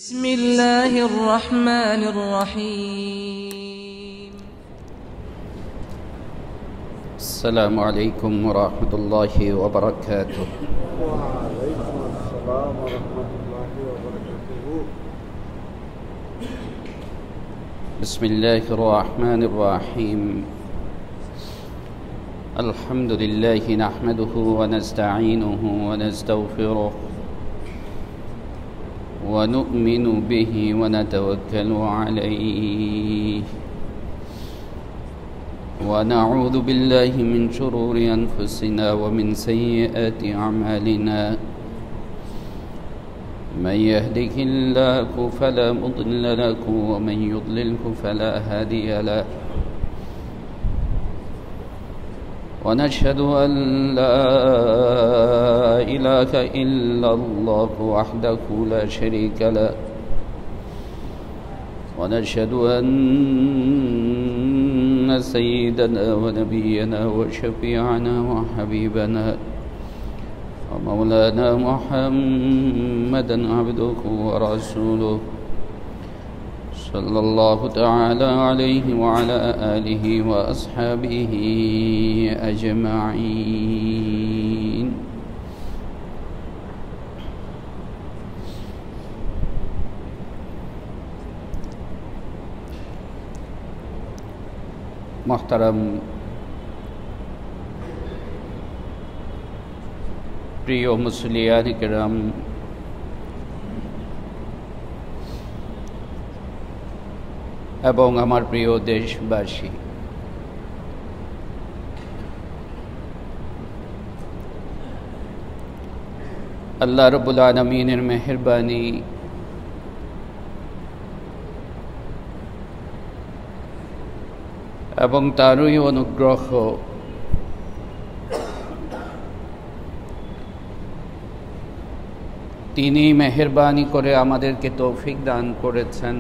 بسم الله الرحمن الرحيم. السلام عليكم ورحمة الله وبركاته. وعليكم السلام ورحمة الله وبركاته. بسم الله الرحمن الرحيم. الحمد لله نحمده ونستعينه ونستغفره ونؤمن به ونتوكل عليه ونعوذ بالله من شرور أنفسنا ومن سيئات أعمالنا. من يهده الله فلا مضل له ومن يضلله فلا هادي له. ونشهد أن لا إله إلا الله وحده لا شريك له. ونشهد أن سيدنا ونبينا وشفيعنا وحبيبنا ومولانا محمدا عبده ورسوله صلى الله تعالى عليه وعلى آله وأصحابه أجمعين. محترم প্রিয় মুসলিয়ান কিরাম, এবং আমার প্রিয় দেশবাসী, আল্লাহ রাব্বুল আলামিনের মেহেরবানি এবং তারই অনুগ্রহ তিনি মেহেরবানি করে আমাদেরকে তৌফিক দান করেছেন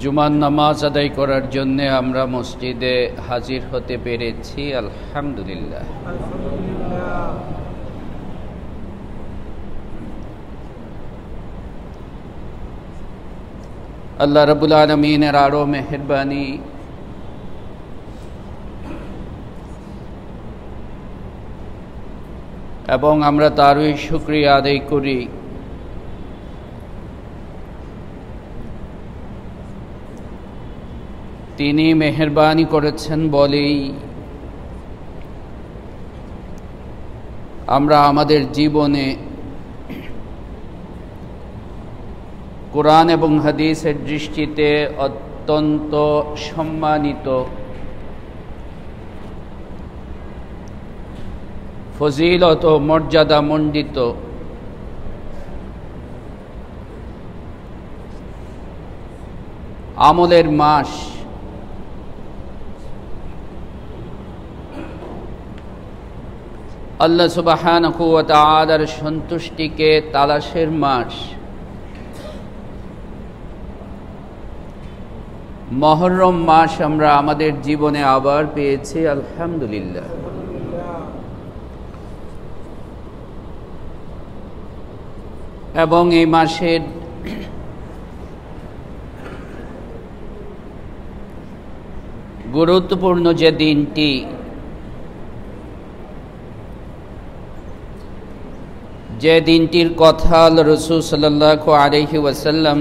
জুমার নামাজ আদায় করার জন্য আমরা মসজিদে হাজির হতে পেরেছি। আলহামদুলিল্লাহ। আল্লাহ রাব্বুল আলামিনের আরো মেহেরবানি এবং আমরা তারই শুকরিয়া আদায় করি। তিনি মেহেরবানি করেছেন বলেই আমরা আমাদের জীবনে কোরআন এবং হাদিসের দৃষ্টিতে অত্যন্ত সম্মানিত, ফজিলত ও মর্যাদা মণ্ডিত আমলের মাস আল্লাহ সুবহানাহু ওয়া তাআলার সন্তুষ্টিকে তালাশের মাস মুহররম মাস আমরা আমাদের জীবনে আবার পেয়েছি। আলহামদুলিল্লাহ। এবং এই মাসের গুরুত্বপূর্ণ যে দিনটি, যে দিনটির কথা রাসূল সাল্লাল্লাহু আলাইহি ওয়াসাল্লাম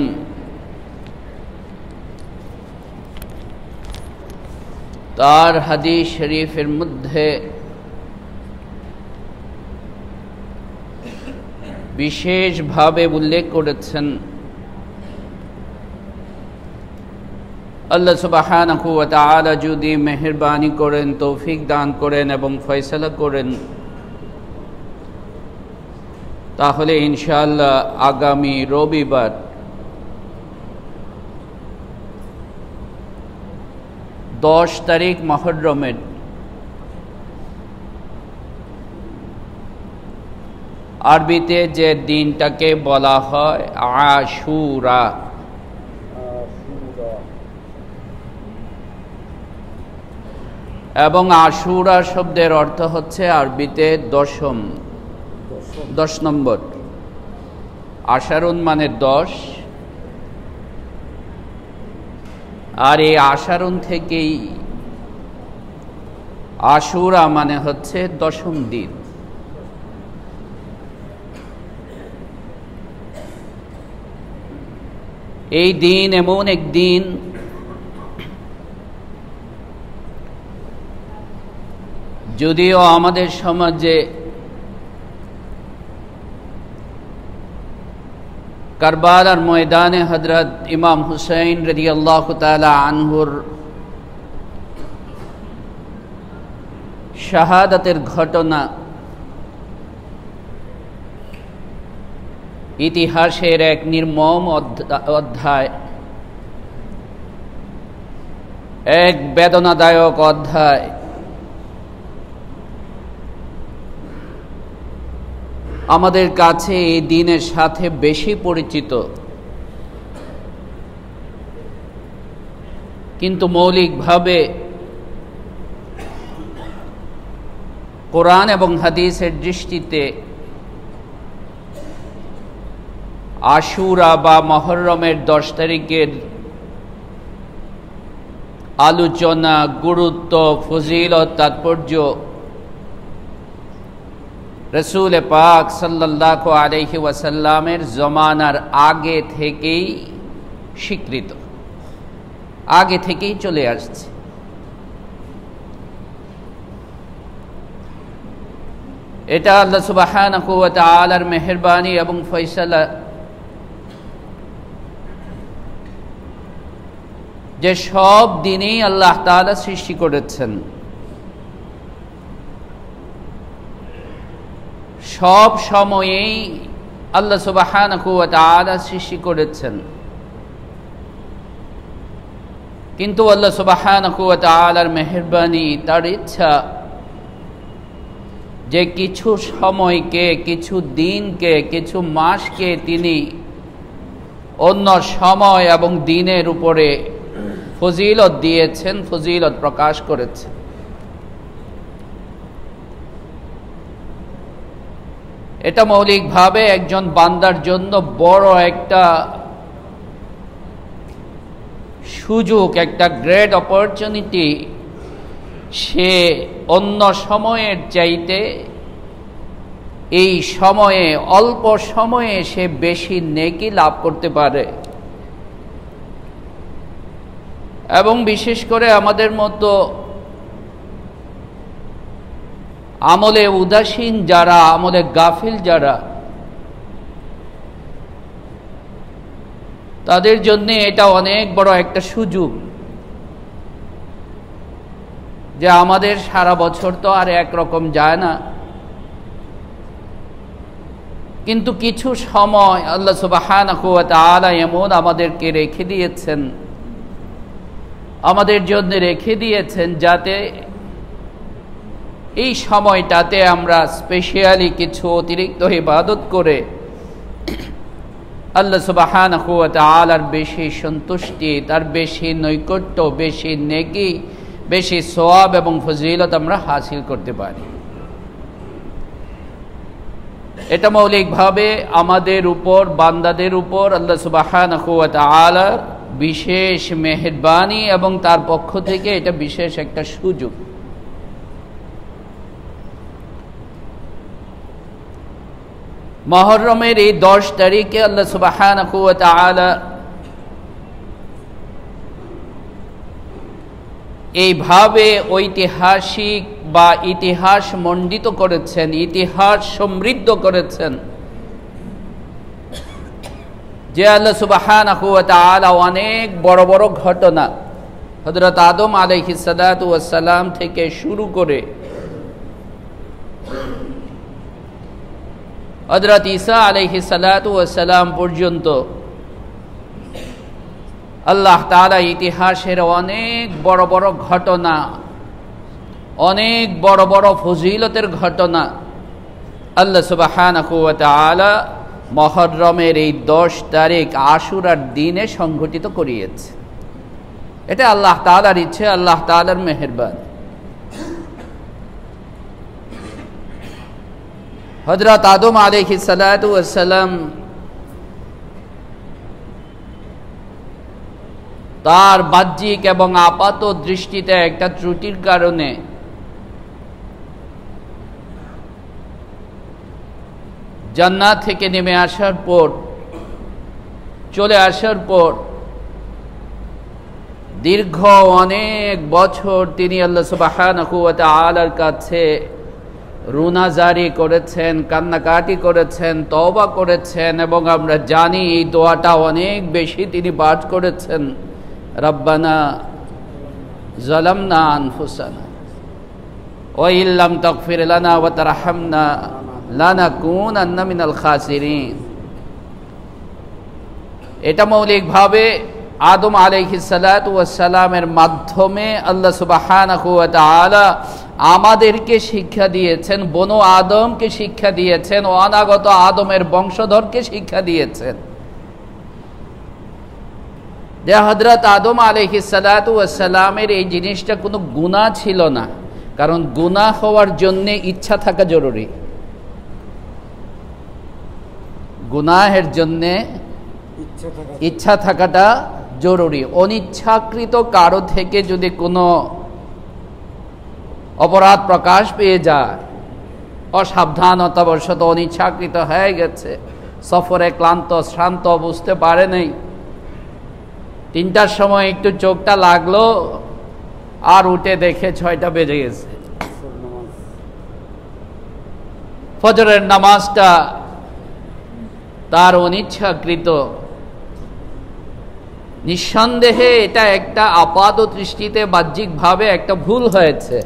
তার হাদিস শরীফের মধ্যে বিশেষভাবে উল্লেখ করেছেন। আল্লাহ সুবহানাহু ওয়া তাআলা যদি মেহেরবানি করেন, তৌফিক দান করেন এবং ফয়সালা করেন, তাহলে ইনশাআল্লাহ আগামী রবিবার 10 তারিখ মুহররমের আরবিতে যে দিনটাকে বলা হয় আশুরা, এবং আশুরা শব্দের অর্থ হচ্ছে আরবিতে দশম। 10 নম্বর, আশারুন মানে 10, আর এই আশারুন থেকেই আশুরা মানে হচ্ছে 10ম দিন। এই দিন এমন এক দিন যদিও আমাদের সমাজে কারবালার ময়দানে হযরত ইমাম হুসাইন রাদিয়াল্লাহু তাআলা আনহুর শাহাদাতের ঘটনা ইতিহাসের এক নির্মম অধ্যায়, এক বেদনাদায়ক অধ্যায়। আমাদের কাছে এই দিনের সাথে বেশি পরিচিত, কিন্তু মৌলিকভাবে কোরআন এবং হাদিসের দৃষ্টিতে আশুরা বা মুহররমের 10 তারিখের আলোচনা, গুরুত্ব, ফজিলত, তাৎপর্য রসুল পাক সাল্লাল্লাহু আলাইহি ওয়াসাল্লামের জমানার আগে থেকেই স্বীকৃত, আগে থেকেই চলে আসছে। এটা আল্লাহ সুবহানাহু ওয়া তাআলার মেহেরবানি এবং ফয়সালা যে সব দিনেই আল্লাহ তাআলা সৃষ্টি করেছেন, সব সময়েই আল্লাহ সুবহানাহু ওয়া তাআলা সৃষ্টি করেছেন। কিন্তু আল্লাহ সুবহানাহু ওয়া তাআলার মেহেরবানি, তার ইচ্ছা যে কিছু সময়কে, কিছু দিনকে, কিছু মাসকে তিনি অন্য সময় এবং দিনের উপরে ফজিলত দিয়েছেন, ফজিলত প্রকাশ করেছেন। এটা মৌলিকভাবে একজন বান্দার জন্য বড় একটা সুযোগ, একটা গ্রেট অপরচুনিটি। সে অন্য সময়ের চাইতে এই সময়ে, অল্প সময়ে সে বেশি নেকি লাভ করতে পারে। এবং বিশেষ করে আমাদের মতো আমলে উদাসীন যারা, আমলে গাফিল যারা, তাদের জন্য এটা অনেক বড় একটা সুযোগ যে আমাদের সারা বছর তো আর একরকম যায় না, কিন্তু কিছু সময় আল্লাহ সুবহানাহু ওয়া তাআলা এমন আমাদেরকে রেখে দিয়েছেন, আমাদের জন্য রেখে দিয়েছেন, যাতে এই সময়টাতে আমরা স্পেশালি কিছু অতিরিক্ত ইবাদত করে আল্লাহ সুবহানাহু ওয়া তাআলার বেশি সন্তুষ্টি, তার বেশি নৈকট্য, বেশি নেকি, বেশি সওয়াব এবং ফজিলত আমরা হাসিল করতে পারি। এটা মৌলিকভাবে আমাদের উপর, বান্দাদের উপর আল্লাহ সুবহানাহু ওয়া তাআলার বিশেষ মেহেরবানি এবং তার পক্ষ থেকে এটা বিশেষ একটা সুযোগ। মুহররমের এই 10 তারিখে আল্লাহ সুবহানাহু ওয়া তাআলা এইভাবে ঐতিহাসিক বা ইতিহাস মণ্ডিত করেছেন, ইতিহাস সমৃদ্ধ করেছেন যে আল্লাহ সুবহানাহু ওয়া তাআলা অনেক বড় বড় ঘটনা হযরত আদম আলাইহিস সালাতু ওয়াস সালাম থেকে শুরু করে হযরত ঈসা আলাইহিস সালাতু ওয়াস সালাম পর্যন্ত আল্লাহ তাআলা ইতিহাসের অনেক বড় বড় ঘটনা, অনেক বড় বড় ফজিলতের ঘটনা আল্লাহ সুবহানাহু ওয়া তাআলা মুহররমের এই 10 তারিখ আশুরার দিনে সংঘটিত করিয়েছে। এটা আল্লাহ তাআলার ইচ্ছে, আল্লাহ তাআলার মেহেরবানি। হযরত আদম আলাইহিস সালাতু ওয়াস সালাম তার বাহ্যিক এবং আপাত দৃষ্টিতে একটা ত্রুটির কারণে জান্নাত থেকে নেমে আসার পর, চলে আসার পর দীর্ঘ অনেক বছর তিনি আল্লাহ সুবহানাহু ওয়া তাআলার কাছে রুনা জারি করেছেন, কান্নাকাটি করেছেন, তওবা করেছেন, এবং আমরা জানি এই দোয়াটা অনেক বেশি তিনি পাঠ করেছেন, রব্বানা যালামনা আনফুসানা ওয়া ইল্লাম তাগফির লানা ওয়া তারহামনা লানাকুনান্না মিনাল খাসিরিন। এটা মৌলিকভাবে আদম আলাইহিস সালাতু ওয়াস সালামের মাধ্যমে আল্লাহ সুবহানাহু ওয়া তাআলা আমাদেরকে শিক্ষা দিয়েছেন, বনু আদমকে শিক্ষা দিয়েছেন, অনাগত আদমের বংশধরকে শিক্ষা দিয়েছেন যে হযরত আদম আলাইহিস সালাতু ওয়াস সালামের এই জিনিসটা কোনো গুনাহ ছিল না, কারণ গুনাহ হওয়ার জন্য ইচ্ছা থাকা জরুরি। গুনাহের জন্য ইচ্ছা থাকাটা জরুরি। অনিচ্ছাকৃত কারো থেকে যদি কোনো অপরাধ প্রকাশ পেয়ে যায়, অসাবধানতাবশত অনিচ্ছাকৃত হয়ে গেছে, সফরে ক্লান্ত শ্রান্ত, বুঝতে পারে নাই, 3টার সময় একটু চোখটা লাগলো আর উঠে দেখে 6টা বেজে গেছে, ফজরের নামাজটা তার অনিচ্ছাকৃত, নিঃসন্দেহে এটা একটা আপাত দৃষ্টিতে বাহ্যিকভাবে একটা ভুল হয়েছে,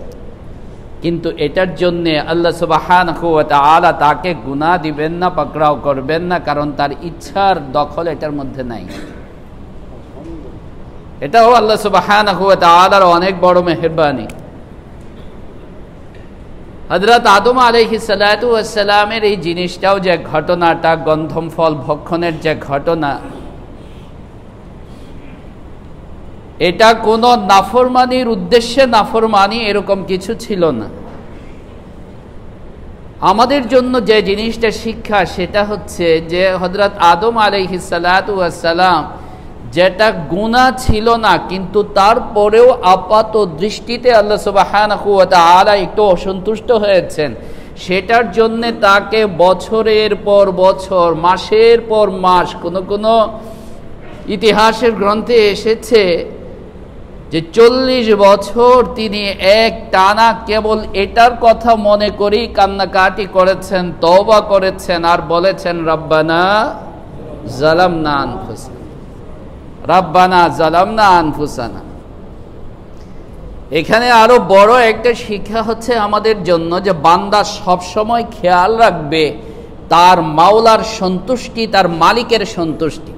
কিন্তু এটার জন্য আল্লাহ সুবহানাহু ওয়া তাআলা তাকে গুনাহ দিবেন না, পাকড়াও করবেন না, কারণ তার ইচ্ছার দখল এটার মধ্যে নাই। এটাও আল্লাহ সুবহানাহু ওয়া তাআলার অনেক বড় মেহেরবানি। হযরত আদম আলাইহিস সালাতু ওয়াস সালামের এই জিনিসটাও, যে ঘটনাটা গন্ধম ফল ভক্ষণের যে ঘটনা, এটা কোনো নাফরমানির উদ্দেশ্যে নাফরমানি এরকম কিছু ছিল না। আমাদের জন্য যে জিনিসটা শিক্ষা, সেটা হচ্ছে যে হযরত আদম আলাইহিস সালাতু ওয়াস সালাম যেটা গুনাহ ছিল না, কিন্তু তারপরেও আপাত দৃষ্টিতে আল্লাহ সুবহানাহু ওয়া তাআলা একটু অসন্তুষ্ট হয়েছেন, সেটার জন্য তাকে বছরের পর বছর, মাসের পর মাস, কোনো ইতিহাসের গ্রন্থে এসেছে যে 40 বছর তিনি এক টানা কেবল এটার কথা মনে করেই কান্নাকাটি করেছেন, তওবা করেছেন, আর বলেছেন রব্বানা যালামনা আনফুসানা, রব্বানা যালামনা আনফুসানা। এখানে আরো বড় একটা শিক্ষা হচ্ছে আমাদের জন্য, যে বান্দা সব সময় খেয়াল রাখবে তার মাওলার সন্তুষ্টি, তার মালিকের সন্তুষ্টি।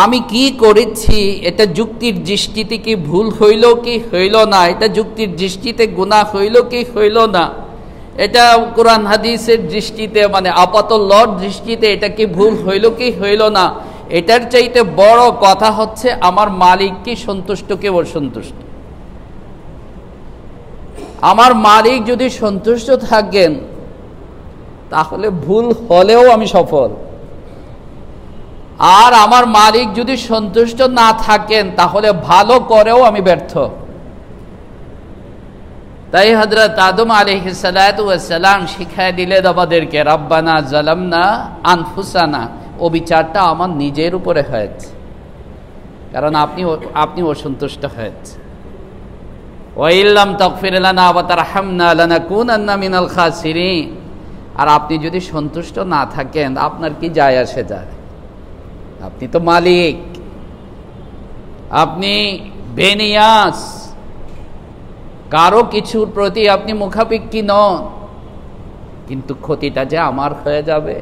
আমি কি করেছি, এটা যুক্তির দৃষ্টিতে কি ভুল হইল কি হইল না, এটা যুক্তির দৃষ্টিতে গুনাহ হইল কি হইল না, এটা কোরআন হাদিসের দৃষ্টিতে, মানে আপাত লর দৃষ্টিতে এটা কি ভুল হইল কি হইল না, এটার চাইতে বড় কথা হচ্ছে আমার মালিক কি সন্তুষ্ট কি অসন্তুষ্ট। আমার মালিক যদি সন্তুষ্ট থাকেন তাহলে ভুল হলেও আমি সফল, আর আমার মালিক যদি সন্তুষ্ট না থাকেন তাহলে ভালো করেও আমি ব্যর্থ। তাই হযরত আদম আলাইহিস সালাতু ওয়াস সালাম শিখায় দিলেন আমাদেরকে, রব্বানা যালামনা আনফুসানা। ও বিচারটা আমার নিজের উপরে হয়েছে, কারণ আপনি অসন্তুষ্ট হয়েছে। ওয়া ইল্লাম তাগফির লানা ওয়া তারহামনা লানাকুনান্না মিনাল খাসিরিন। আর আপনি যদি সন্তুষ্ট না থাকেন, আপনার কি যায় আসে যায়? আপনি তো মালিক, আপনি বেনিয়াস, কারো কিছুর প্রতি আপনি মুখাপেক্ষী নন, কিন্তু ক্ষতিটা যে আমার হয়ে যাবে,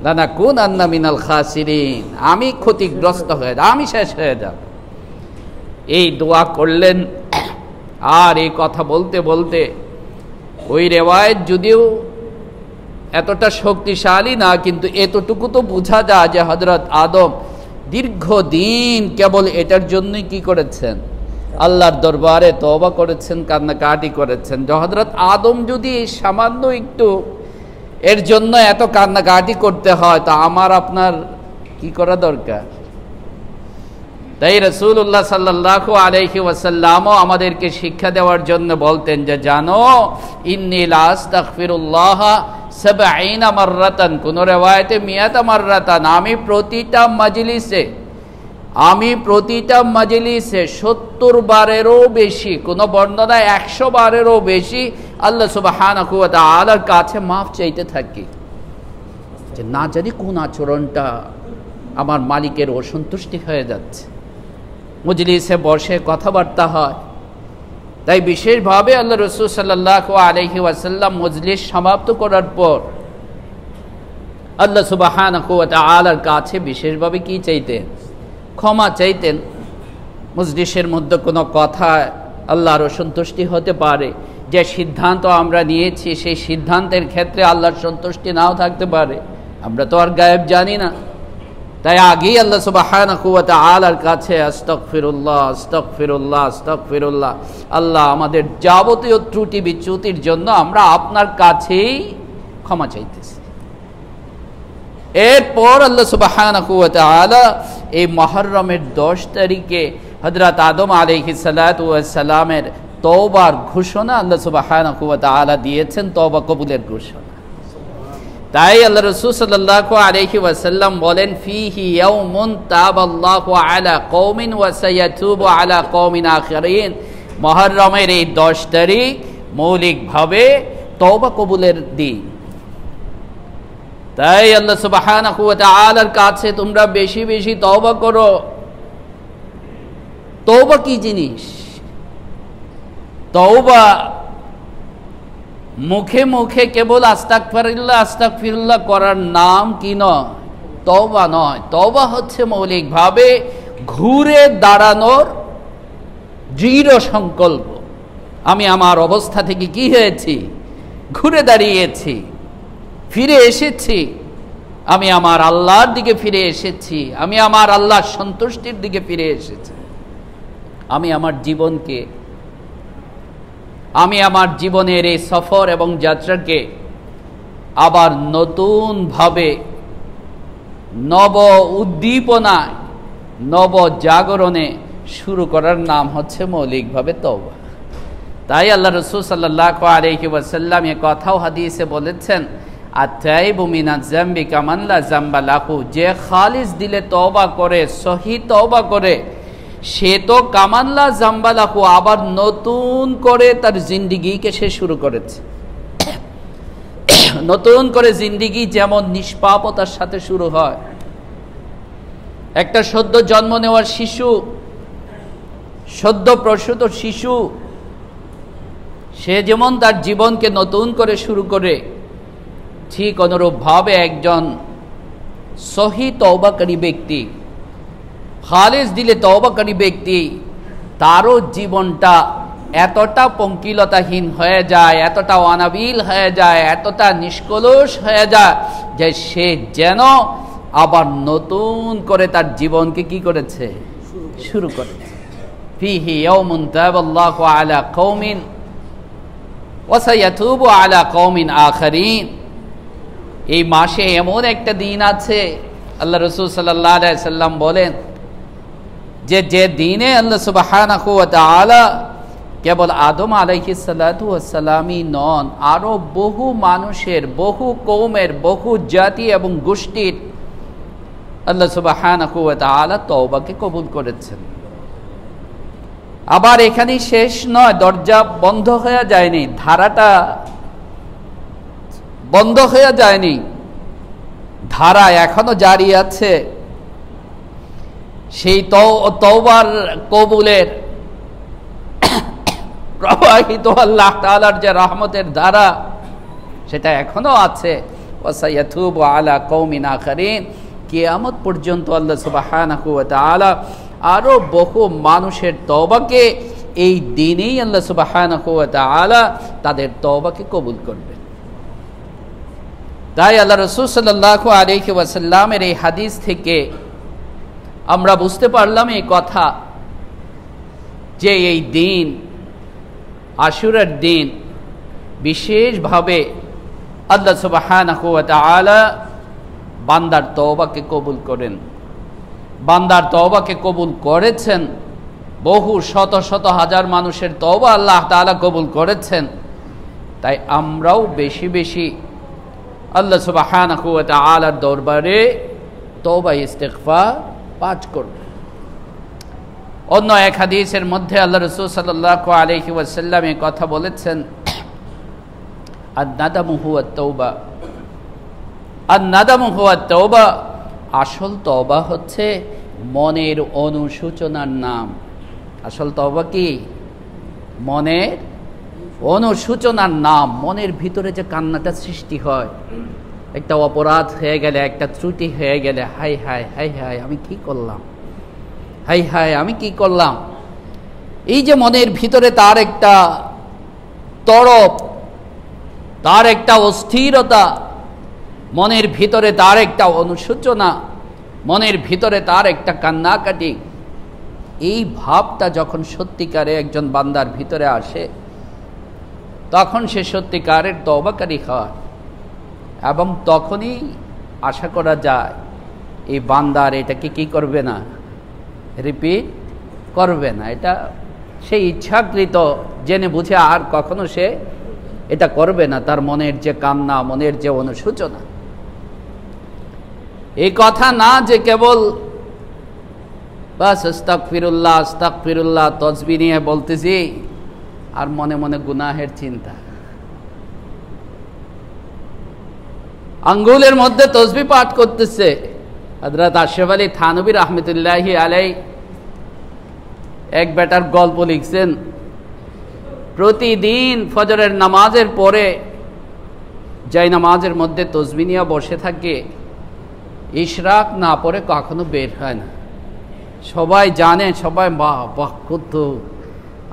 লানাকুনান্না মিনাল খাসিরিন, আমি ক্ষতিগ্রস্ত হয়ে যাব, আমি শেষ হয়ে যাব। এই দোয়া করলেন। আর এই কথা বলতে বলতে ওই রেওয়ায়েত যদিও এতটা শক্তিশালী না, কিন্তু এতটুকু তো বোঝা যায় যে হযরত আদম দীর্ঘদিন কেবল এটার জন্যই কি করেছেন, আল্লাহর দরবারে তওবা করেছেন, কান্নাকাটি করেছেন। হযরত আদম যদি সামান্য একটু এর জন্য এত কান্নাকাটি করতে হয়, তা আমার আপনার কি করা দরকার? তাই রাসূলুল্লাহ সাল্লাল্লাহু আলাইহি ওয়াসাল্লামও আমাদেরকে শিক্ষা দেওয়ার জন্য বলতেন যে জানো, ইন্নী লা আস্তাগফিরুল্লাহ ৭০ মাররাতান, কোন riwayate ১০০ মাররাতান, আমি প্রতিটা মাজলিসে ৭০ বারেরও বেশি, কোন বর্ণনায় ১০০ বারেরও বেশি আল্লাহ সুবহানাহু ওয়া তাআলার কাছে মাফ চাইতে থাকি, যে না জানি কোন আচরণটা আমার মালিকের অসন্তুষ্টি হয়ে যাচ্ছে। মজলিসে বসে কথাবার্তা হয়, তাই বিশেষভাবে আল্লাহ রাসূল সাল্লাল্লাহু আলাইহি ওয়াসাল্লাম মজলিস সমাপ্ত করার পর আল্লাহ সুবহানাহু ওয়া তাআলার কাছে বিশেষভাবে কি চাইতেন? ক্ষমা চাইতেন। মজলিসের মধ্যে কোনো কথা আল্লাহর অসন্তুষ্টি হতে পারে, যে সিদ্ধান্ত আমরা নিয়েছি সেই সিদ্ধান্তের ক্ষেত্রে আল্লাহর সন্তুষ্টি নাও থাকতে পারে, আমরা তো আর গায়েব জানি না। তাই আগেই আল্লাহ সুবহানাহু ওয়া তাআলার কাছে আস্তাগফিরুল্লাহ আস্তাগফিরুল্লাহ আস্তাগফিরুল্লাহ, আল্লাহ আমাদের যাবতীয় ত্রুটি বিচ্যুতির জন্য আমরা আপনার কাছেই ক্ষমা চাইতেছি। এরপর আল্লাহ সুবহানাহু ওয়া তাআলা এই মুহররমের ১০ তারিখে হযরত আদম আলাইহিস সালাতু ওয়াস সালামের তওবার ঘোষণা আল্লাহ সুবহানাহু ওয়া তাআলা দিয়েছেন, তওবা কবুলের ঘোষণা। তাই আল্লাহ রাসূল সাল্লাল্লাহু আলাইহি ওয়াসাল্লাম বলেন, ফিহি ইয়াউমুন তাবাল্লাহু আলা কওমিন ওয়া সায়াতুবু আলা কওমিন আখিরিন, মুহররমের এই ১০ তারিখ মৌলিকভাবে তওবা কবুলের দিন। তাই আল্লাহ সুবহানাহু ওয়া তাআলার কাছে তোমরা বেশি বেশি তওবা করো। তওবা কি জিনিস? তওবা মুখে মুখে কেবল আস্তাগফিরুল্লাহ আস্তাগফিরুল্লাহ করার নাম কি নয়, তওবা নয়। তওবা হচ্ছে মৌলিকভাবে ঘুরে দাঁড়ানোর দৃঢ় সংকল্প। আমি আমার অবস্থা থেকে কি হয়েছি? ঘুরে দাঁড়িয়েছি, ফিরে এসেছি, আমি আমার আল্লাহর দিকে ফিরে এসেছি, আমি আমার আল্লাহর সন্তুষ্টির দিকে ফিরে এসেছি। আমি আমার জীবনের এই সফর এবং যাত্রাকে আবার নতুনভাবে নব উদ্দীপনায় নব জাগরণে শুরু করার নাম হচ্ছে মৌলিকভাবে তওবা। তাই আল্লাহ রাসূল সাল্লাল্লাহু আলাইহি ওয়াসাল্লাম এ কথাও হাদিসে বলেছেন, আত-তাইবু মিনাজ যামবি কামান লা যামবা লাহু, যে খালিস দিলে তওবা করে, সহি তওবা করে, সে তো কামান লা যামবা লাহু, আবার নতুন করে তার জিন্দেগিকে সে শুরু করেছে। নতুন করে জিন্দেগি যেমন নিষ্পাপতার সাথে শুরু হয়, একটা সদ্য জন্ম নেওয়ার শিশু, সদ্য প্রসূত শিশু, সে যেমন তার জীবনকে নতুন করে শুরু করে, ঠিক অনুরূপভাবে একজন সহি তওবাকারী ব্যক্তি, খালিস দিলে তওবাকারী ব্যক্তি, তারও জীবনটা এতটা পঙ্কিলতাহীন হয়ে যায়, এতটা অনাবিল হয়ে যায়, এতটা নিষ্কলুষ হয়ে যায় যে সে যেন আবার নতুন করে তার জীবনকে কি করেছে? শুরু করেছে। ফিহি ইয়াউমুন তাবাল্লাহু আলা কওমিন ওয়া সায়াতুবু আলা কওমিন আখিরিন, এই মাসে এমন একটা দিন আছে, আল্লাহ রাসূল সাল্লাল্লাহু আলাইহি সাল্লাম বলেন যে দিনে আল্লাহ সুবহানাহু ওয়া তাআলা কেবল আদম আলাইহিস সালাতু ওয়াস সালামই নন, আরো বহু মানুষের, বহু কওমের, বহু জাতি এবং গোষ্ঠীর আল্লাহ সুবহানাহু ওয়া তাআলা তওবাকে কবুল করেছেন। আবার এখানেই শেষ নয়, দরজা বন্ধ হয়ে যায়নি, ধারাটা বন্ধ হয়ে যায়নি, ধারা এখনো জারি আছে। সেই তওবার কবুলের প্রবাহিত আল্লাহ তাআলার যে রহমতের ধারা, সেটা এখনো আছে। ওয়াসায়াতুবু আলা কওমিন আখিরিন, কিয়ামত পর্যন্ত আল্লাহ সুবহানাহু ওয়া তাআলা আরো বহু মানুষের তওবাকে এই দিনেই আল্লাহ সুবহানাহু ওয়া তাআলা তাদের তওবাকে কবুল করবেন। তাই আল্লাহ রাসূল সাল্লাল্লাহু আলাইহি ওয়াসাল্লামের এই হাদিস থেকে আমরা বুঝতে পারলাম এই কথা, যে এই দিন আশুরার দিন বিশেষভাবে আল্লাহ সুবহানাহু ওয়া তাআলা বান্দার তওবাকে কবুল করেন। বান্দার তওবাকে কবুল করেছেন, বহু শত শত হাজার মানুষের তওবা আল্লাহ তাআলা কবুল করেছেন। তাই আমরাও বেশি বেশি আল্লাহ সুবহানাহু ওয়া তাআলার দরবারে তওবা ইস্তিগফার পাঠ করব। অন্য এক হাদিসের মধ্যে আল্লাহ রাসূল সাল্লাল্লাহু আলাইহি ওয়াসাল্লাম এই কথা বলেছেন, আন-নাদামু হুয়া তাওবা, আন-নাদামু হুয়া তাওবা, আসল তওবা হচ্ছে মনের অনুশোচনার নাম। আসল তওবা কি? মনের অনুশোচনার নাম। মনের ভিতরে যে কান্নাটা সৃষ্টি হয়, একটা অপরাধ হয়ে গেলে, একটা ত্রুটি হয়ে গেলে, হায় হায় হায় হায় আমি কি করলাম, হায় হায় আমি কি করলাম। এই যে মনের ভিতরে তার একটা তড়প, তার একটা অস্থিরতা, মনের ভিতরে তার একটা অনুশোচনা, মনের ভিতরে তার একটা কান্নাকাটি, এই ভাবটা যখন সত্যিকারে একজন বান্দার ভিতরে আসে, তখন সে সত্যিকারের তওবাকারী হয়। এবং তখনই আশা করা যায় এই বান্দার এটাকে কি করবে না, রিপিট করবে না। এটা সেই ইচ্ছাকৃত জেনে বুঝে আর কখনো সে এটা করবে না। তার মনের যে কান্না, মনের যে অনুশোচনা, এই কথা না যে কেবল বাস আস্তাগফিরুল্লাহ আস্তাগফিরুল্লাহ তসবিহ নিয়ে বলতেছি আর মনে মনে গুনাহের চিন্তা, আঙ্গুলের মধ্যে তসবিহ পাঠ করতেছে। হযরত আশরাফ আলী থানভী রাহমাতুল্লাহি আলাইহি এক বেটার গল্প লিখছেন, প্রতিদিন ফজরের নামাজের পরে যাই নামাজের মধ্যে তসবিহ নিয়ে বসে থাকে, ইশরাক না পড়ে কখনো বের হয় না। সবাই জানে, সবাই বাহ বাহ কত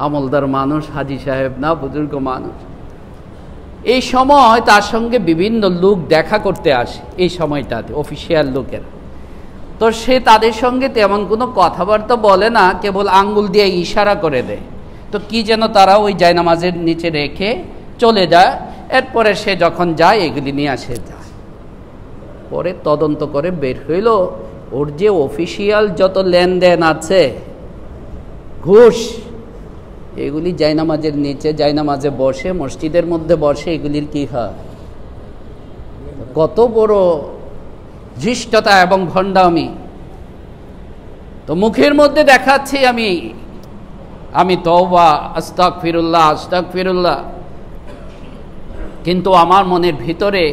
আমলদার মানুষ, হাজী সাহেব না বুজুর্গ মানুষ। এই সময় তার সঙ্গে বিভিন্ন লোক দেখা করতে আসে, এই সময়টাতে অফিসিয়াল লোকের। তো সে তাদের সঙ্গে তেমন কোনো কথাবার্তা বলে না, কেবল আঙ্গুল দিয়ে ইশারা করে দেয়। তো কি যেন তারা ওই জায়নামাজের নিচে রেখে চলে যায়। এরপরে সে যখন যায় এগুলি নিয়ে আসে যায়। পরে তদন্ত করে বের হইল ওর যে অফিসিয়াল যত লেনদেন আছে, ঘুষ, এগুলি জায়নামাজের নিচে, জায়নামাজে বসে, মসজিদের মধ্যে বসে, এগুলির কি হয়? কত বড় ধৃষ্টতা এবং ভণ্ডামি। তো মুখের মধ্যে দেখাচ্ছি আমি তওবা আস্তাগফিরুল্লাহ আস্তাগফিরুল্লাহ, কিন্তু আমার মনের ভিতরে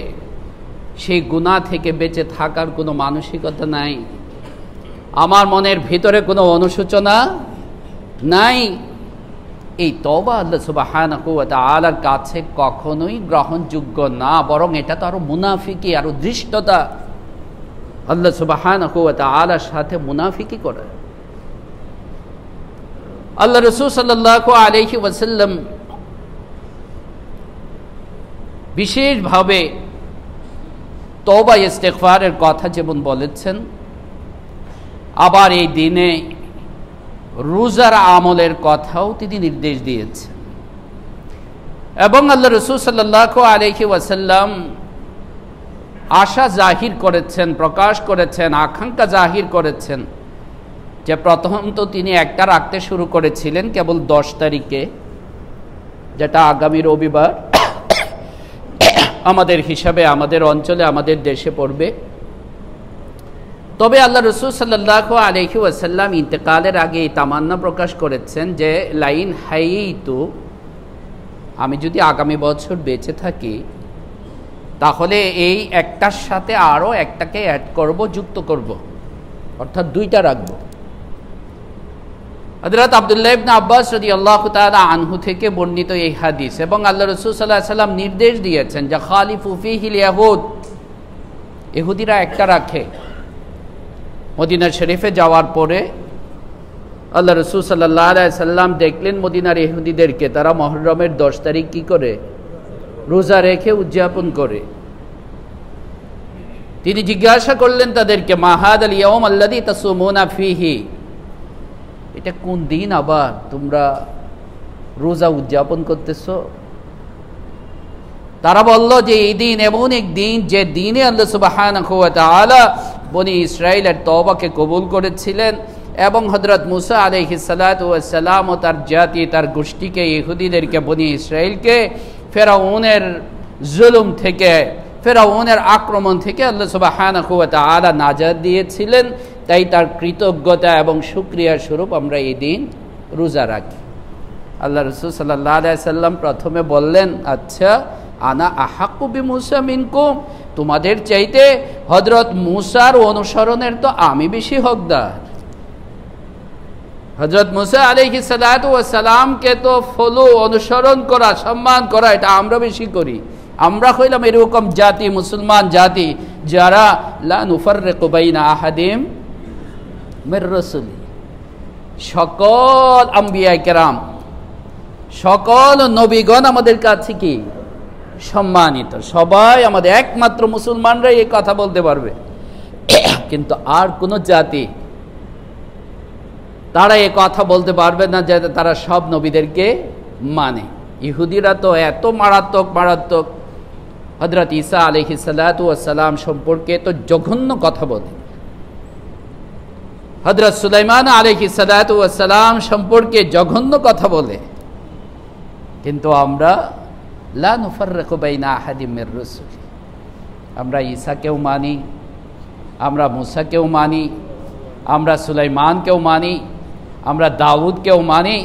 সেই গুনাহ থেকে বেঁচে থাকার কোনো মানসিকতা নাই, আমার মনের ভিতরে কোনো অনুশোচনা নাই। এই তওবা আল্লাহ সুবহানাহু ওয়া তাআলার কাছে কখনোই গ্রহণযোগ্য না, বরং এটা তো আরো মুনাফিকি, আরো ধৃষ্টতা। আল্লাহ সুবহানাহু ওয়া তাআলার সাথে মুনাফিকি করে। আল্লাহ রাসূল সাল্লাল্লাহু আলাইহি ওয়াসাল্লাম বিশেষভাবে তওবা ইস্তিগফারের কথা যেমন বলেছেন, আবার এই দিনে রোজার আমলের কথাও তিনি নির্দেশ দিয়েছেন। এবং আল্লাহ রাসূল সাল্লাল্লাহু আলাইহি ওয়াসাল্লাম আশা জাহির করেছেন, প্রকাশ করেছেন, আকাঙ্ক্ষা জাহির করেছেন যে প্রথম তো তিনি একটা রাখতে শুরু করেছিলেন কেবল 10 তারিখে, যেটা আগামী রবিবার আমাদের হিসাবে, আমাদের অঞ্চলে, আমাদের দেশে পড়বে। তবে আল্লাহ রাসূল সাল্লাল্লাহু আলাইহি ওয়াসাল্লাম ইন্তেকালের আগে এই তামান্না প্রকাশ করেছেন যে লাইন হাইতু, আমি যদি আগামী বছর বেঁচে থাকি তাহলে এই একটার সাথে আরও একটাকে অ্যাড করব, যুক্ত করব, অর্থাৎ 2টা রাখব। হযরত আব্দুল্লাহ ইবনে আব্বাস রাদিয়াল্লাহু তাআলা আনহু থেকে বর্ণিত এই হাদিস। এবং আল্লাহ রাসূল সাল্লাল্লাহু আলাইহি ওয়াসাল্লাম নির্দেশ দিয়েছেন যে খালিফু ফীহিল ইয়াহুদ, ইহুদিরা একটা রাখে। মদিনা শরীফে যাওয়ার পরে আল্লাহ রাসূল সাল্লাল্লাহু আলাইহি ওয়াসাল্লাম দেখলেন মদিনার ইহুদিদেরকে, তারা মুহররমের 10 তারিখ কি করে? রোজা রেখে উদযাপন করে। তিনি জিজ্ঞাসা করলেন তাদেরকে, মা হাদাল ইয়াউম আল্লাযী তাসুমুনা ফীহি, এটা কোন দিন আবার তোমরা রোজা উদযাপন করতেছো? তারা বলল যে এই দিন এমন এক দিন যে দিনে আল্লাহ সুবহানাহু ওয়া তাআলা বনি ইসরাইলের তওবাকে কবুল করেছিলেন এবং হযরত মুসা আলাইহিস সালাতু ওয়াস সালাম ও তার জাতি তার গোষ্ঠীকে ইহুদিদেরকে বনি ইসরাইলকে ফেরাউনের জুলুম থেকে ফেরাউনের আক্রমণ থেকে আল্লাহ সুবহানাহু ওয়া তাআলা নাজাত দিয়েছিলেন। তাই তার কৃতজ্ঞতা এবং শুকরিয়া স্বরূপ আমরা এই দিন রোজা রাখি। আল্লাহ রাসূল সাল্লাল্লাহু আলাইহি সাল্লাম প্রথমে বললেন, আচ্ছা আনা আহাক্কু বিমূসা মিনকুম, তোমাদের চাইতে হযরত মূসার অনুসরণের তো আমি বেশি হকদার। হযরত মূসা আলাইহিস সালাতু ওয়াস সালামকে তো ফলো অনুসরণ করা সম্মান করা এটা আমরা বেশি করি। আমরা হইলাম এরকম জাতি, মুসলমান জাতি যারা লা নুফাররিকু বাইনা আহাদিম মির রাসূলি। সকল আম্বিয়া কেরাম সকল নবীগণ আমাদের কাছে কি সম্মানিত, সবাই আমাদের, একমাত্র মুসলমানরাই এই কথা বলতে পারবে। কিন্তু আর কোন জাতি তারা এই কথা বলতে পারবে না যে তারা সব নবীদেরকে মানে। ইহুদিরা তো এত মারাত্মক মারাত্মক, হযরত ঈসা আলাইহিস সালাতু ওয়াস সালাম সম্পর্কে তো জঘন্য কথা বলে, হযরত সুলাইমান আলাইহিস সালাতু ওয়াস সালাম সম্পর্কে জঘন্য কথা বলে। কিন্তু আমরা লা নুফাররিকু বাইনা আহাদিম মির রাসূলি, আমরা ঈসাকেও মানি, আমরা মুসাকেও মানি, আমরা সুলাইমানকেও মানি, আমরা দাউদকেও মানি।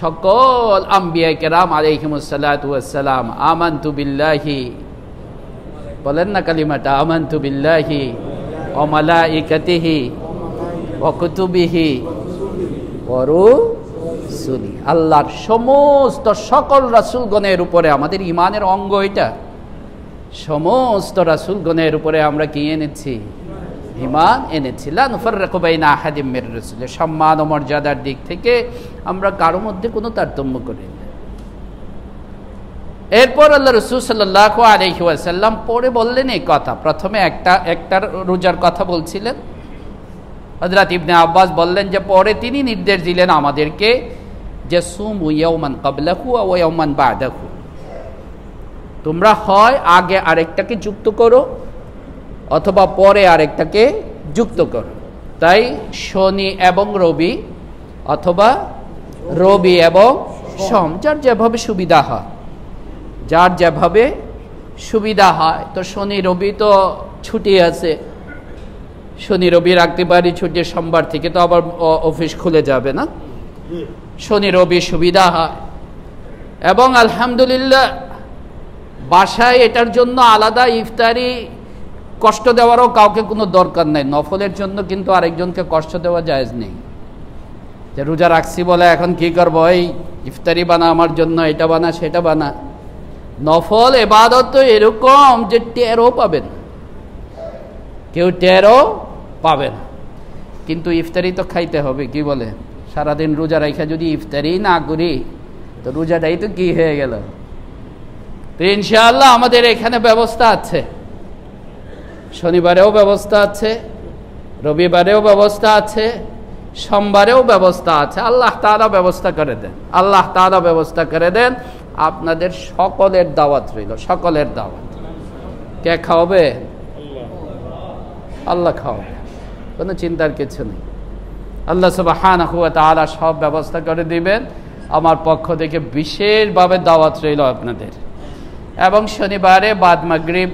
সকল আম্বিয়া কেরাম আলাইহিমুস সালাতু ওয়াস সালাম আমানতু বিল্লাহি, বলেন না কালিমাটা, আমানতু বিল্লাহি ওয়া মালাইকাতিহি ওয়া কুতুবিহি ওয়া রুসুলি, আল্লাহর সমস্ত সকল রাসূলগণের উপরে আমাদের ঈমানের অঙ্গ এটা। সমস্ত রাসূলগণের উপরে আমরা কি এনেছি? ঈমান এনেছি। লা নুফাররিকু বাইনা আহাদিম মির রাসূলি, সম্মান ও মর্যাদার দিক থেকে আমরা কারো মধ্যে কোনো তারতম্য করি না। এরপর আল্লাহ রাসূল সাল্লাল্লাহু আলাইহি ওয়াসাল্লাম পরে বললেন এই কথা। প্রথমে একটা রোজার কথা বলছিলেন, হযরত ইবনে আব্বাস বললেন যে পরে তিনি নির্দেশ দিলেন আমাদেরকে যে সুমু ইয়াওমান ক্বাবলাহু ওয়া ইয়াওমান বা'দাহু, তোমরা হয় আগে আরেকটাকে যুক্ত করো অথবা পরে আরেকটাকে যুক্ত করো। তাই শনি এবং রবি অথবা রবি এবং সোম, যার যেভাবে সুবিধা হয়, যার যেভাবে সুবিধা হয়। তো শনি রবি তো ছুটি আছে, শনি রবি রাখতে পারি ছুটি, সোমবার থেকে তো আবার অফিস খুলে যাবে না, শনি রবি সুবিধা হয়। এবং আলহামদুলিল্লাহ বাসায় এটার জন্য আলাদা ইফতারি কষ্ট দেওয়ারও কাউকে কোনো দরকার নাই। নফলের জন্য কিন্তু আরেকজনকে কষ্ট দেওয়া জায়েজ নেই, যে রোজা রাখছি বলে এখন কি করবো, এই ইফতারি বানা আমার জন্য, এটা বানা সেটা বানা। নফল ইবাদত তো এরকম যে টেরও পাবেন, কেউ টেরও পাবে না। কিন্তু ইফতারি তো খাইতে হবে, কি বলে, সারাদিন রোজা রাখা যদি ইফতারি না করি তো রোজাটাই তো কি হয়ে গেল। তো ইনশাআল্লাহ আমাদের এখানে ব্যবস্থা আছে, শনিবারেও ব্যবস্থা আছে, রবিবারেও ব্যবস্থা আছে, সোমবারেও ব্যবস্থা আছে। আল্লাহ তাআলা ব্যবস্থা করে দেন, আল্লাহ তাআলা ব্যবস্থা করে দেন। আপনাদের সকলের দাওয়াত রইল, সকলের দাওয়াত। কে খাওয়াবে? আল্লাহ খাওয়াবে, কোনো চিন্তার কিছু নেই। আল্লাহ সুবহানাহু ওয়া তাআলা সব ব্যবস্থা করে দিবেন। আমার পক্ষ থেকে বিশেষভাবে দাওয়াত রইল আপনাদের। এবং শনিবারে বাদ মাগরিব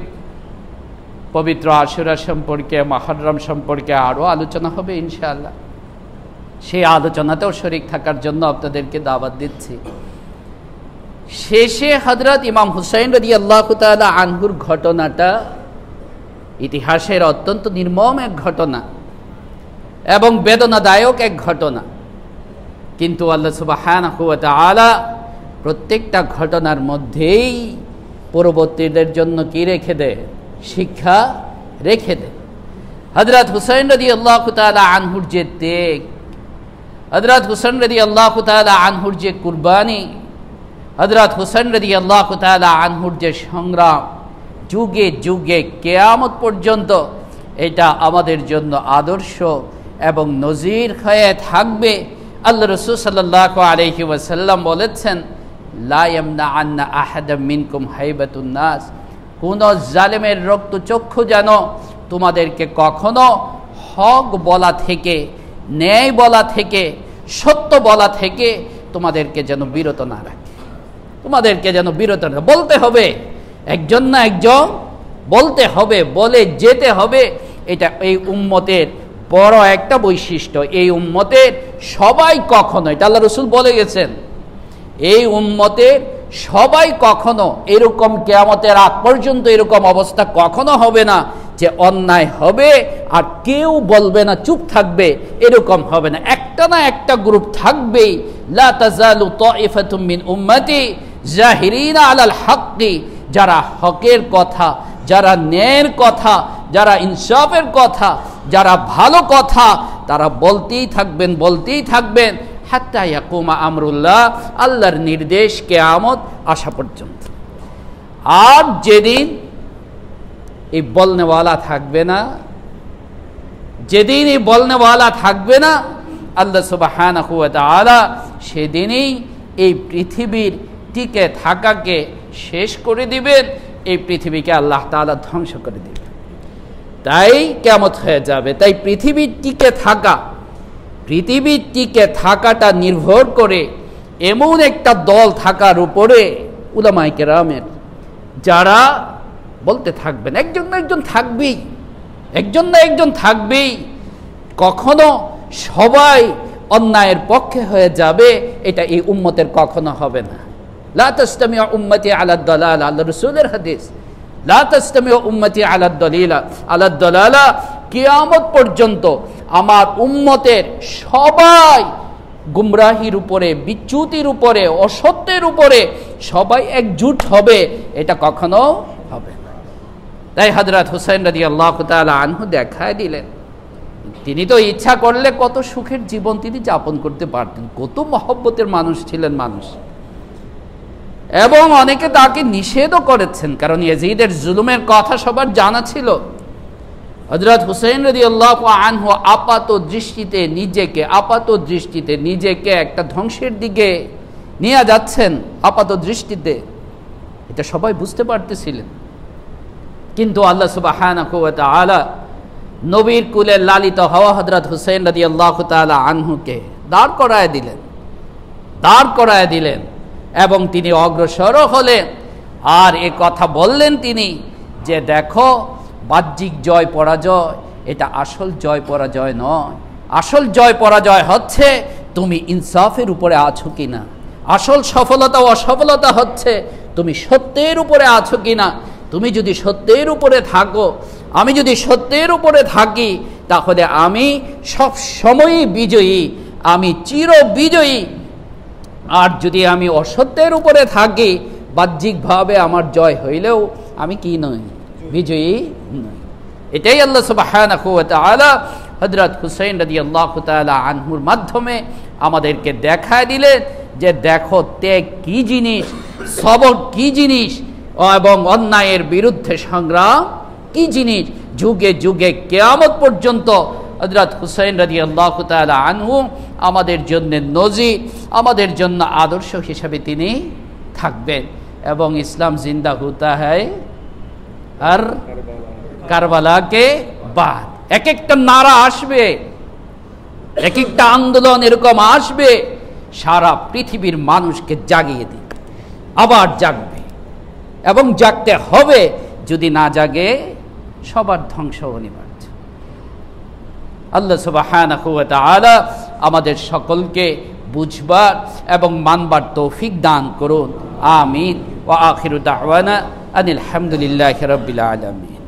পবিত্র আশুরা সম্পর্কে, মুহররম সম্পর্কে আরও আলোচনা হবে ইনশাআল্লাহ। সেই আলোচনাতেও শরীক থাকার জন্য আপনাদেরকে দাওয়াত দিচ্ছি। শেষে হযরত ইমাম হুসাইন রাদিয়াল্লাহু তাআলা আনহুর ঘটনাটা ইতিহাসের অত্যন্ত নির্মম এক ঘটনা এবং বেদনাদায়ক এক ঘটনা। কিন্তু আল্লাহ সুবহানাহু ওয়া তাআলা প্রত্যেকটা ঘটনার মধ্যেই পরবর্তীদের জন্য কি রেখে দেয়? শিক্ষা রেখে দেয়। হযরত হুসাইন রাদিয়াল্লাহু তাআলা আনহুর যে ত্যাগ, হযরত হুসাইন রাদিয়াল্লাহু তাআলা আনহুর যে কুরবানি, হযরত হুসাইন রাদিয়াল্লাহু তাআলা আনহুর যে সংগ্রাম, যুগে যুগে কিয়ামত পর্যন্ত এটা আমাদের জন্য আদর্শ এবং নজির হয়ে থাকবে। আল্লাহ রাসূল সাল্লাল্লাহু আলাইহি ওয়াসাল্লাম বলেছেন, লা ইয়ামনাআন্না আহাদাম মিনকুম হাইবাতুন নাস, কোন জালেমের রক্তচক্ষু যেন তোমাদেরকে কখনো হক বলা থেকে, ন্যায় বলা থেকে, সত্য বলা থেকে তোমাদেরকে যেন বিরত না রাখে, তোমাদেরকে যেন বিরত না। বলতে হবে, একজন না একজন বলতে হবে, বলে যেতে হবে। এটা এই উম্মতের বড় একটা বৈশিষ্ট্য। এই উম্মতের সবাই কখনো, এটা আল্লাহ রাসূল বলে গেছেন, এই উম্মতের সবাই কখনো এরকম কিয়ামতের আগ পর্যন্ত এরকম অবস্থা কখনো হবে না যে অন্যায় হবে আর কেউ বলবে না, চুপ থাকবে, এরকম হবে না। একটা না একটা গ্রুপ থাকবেই। লা তাজালু তাইফাতুম মিন উম্মতি জাহিরিনা আলাল হাক্কি, যারা হকের কথা, যারা ন্যায়ের কথা, যারা ইনসাফের কথা, যারা ভালো কথা, তারা বলতেই থাকবেন, বলতেই থাকবেন, হাত্তা ইয়াকুমা আমরুল্লাহ, আল্লাহর নির্দেশ কিয়ামত আসা পর্যন্ত। আর যেদিন এই বলনেওয়ালা থাকবে না, যেদিন এই বলনেওয়ালা থাকবে না, আল্লাহ সুবহানাহু ওয়া তাআলা সেদিনই এই পৃথিবীর টিকে থাকাকে শেষ করে দিবেন, এই পৃথিবীকে আল্লাহ তাআলা ধ্বংস করে দিবেন। তাই কিয়ামত হয়ে যাবে। তাই পৃথিবীর টিকে থাকাটা নির্ভর করে এমন একটা দল থাকার উপরে উলামায়ে কেরামের, যারা বলতে থাকবেন, একজন না একজন থাকবেই, একজন না একজন থাকবেই। কখনো সবাই অন্যায়ের পক্ষে হয়ে যাবে, এটা এই উম্মতের কখনো হবে না। লা তাসতামিউ উম্মতি আলা দালালা, আল্লাহ রাসূলের হাদিস, লা তাসতামিউ উম্মতি আলা দালালা, কিয়ামত পর্যন্ত আমার উম্মতের সবাই গুমরাহির উপরে, বিচ্যুতির উপরে, অসত্যের উপরে সবাই একজুট হবে, এটা কখনো হবে না। তাই হযরত হুসাইন রাদিয়াল্লাহু তাআলা আনহু দেখায় দিলেন, তিনি তো ইচ্ছা করলে কত সুখের জীবন তিনি যাপন করতে পারতেন, কত মহব্বতের মানুষ ছিলেন মানুষ, এবং অনেকে তাকে নিষেধও করেছেন, কারণ ইয়াজিদের জুলুমের কথা সবার জানা ছিল। হযরত হুসাইন রাদিয়াল্লাহু আনহু আপাত দৃষ্টিতে নিজেকে একটা ধ্বংসের দিকে নিয়ে যাচ্ছেন, আপাত দৃষ্টিতে, এটা সবাই বুঝতে পারতেছিলেন। কিন্তু আল্লাহ সুবহানাহু ওয়া তাআলা নবীর কুলে লালিত হওয়া হযরত হুসাইন রাদিয়াল্লাহু তাআলা আনহুকে দাঁড় করায় দিলেন এবং তিনি অগ্রসর হলেন। আর এ কথা বললেন তিনি যে, দেখো, বাহ্যিক জয় পরাজয় এটা আসল জয় পরাজয় নয়। আসল জয় পরাজয় হচ্ছে তুমি ইনসাফের উপরে আছো কিনা। আসল সফলতা অসফলতা হচ্ছে তুমি সত্যের উপরে আছো কিনা। তুমি যদি সত্যের উপরে থাকো, আমি যদি সত্যের উপরে থাকি, তাহলে আমি সব সময়ই বিজয়ী, আমি চির বিজয়ী। আর যদি আমি অসত্যের উপরে থাকি, বাহ্যিকভাবে আমার জয় হইলেও আমি কি নই, বিজয়ী নই। এটাই আল্লাহ সুবহানাহু ওয়া তাআলা হযরত হুসাইন রাদিয়াল্লাহু তাআলা আনহুর মাধ্যমে আমাদেরকে দেখায় দিলেন যে, দেখো ত্যাগ কি জিনিস, সবর কি জিনিস, এবং অন্যায়ের বিরুদ্ধে সংগ্রাম কি জিনিস। যুগে যুগে কিয়ামত পর্যন্ত হযরত হুসাইন রাদিয়াল্লাহু তাআলা আনহু আমাদের জন্য নজির, আমাদের জন্য আদর্শ হিসেবে তিনি থাকবেন। এবং ইসলাম জিন্দা হতা হ্যায় আর কারবালাকে বাদ। এক একটা নারা আসবে, এক একটা আন্দোলন এরকম আসবে, সারা পৃথিবীর মানুষকে জাগিয়ে দিবে, আবার জাগবে, এবং জাগতে হবে। যদি না জাগে, সবার ধ্বংস অনিবার্য। আল্লাহ সুবহানাহু ওয়া তাআলা আমাদের সকলকে বুঝবার এবং মানবার তৌফিক দান করুন। আমিন। ওয়া আখিরু দাওয়ানা আনিল হামদুলিল্লাহি রাব্বিল আলামিন।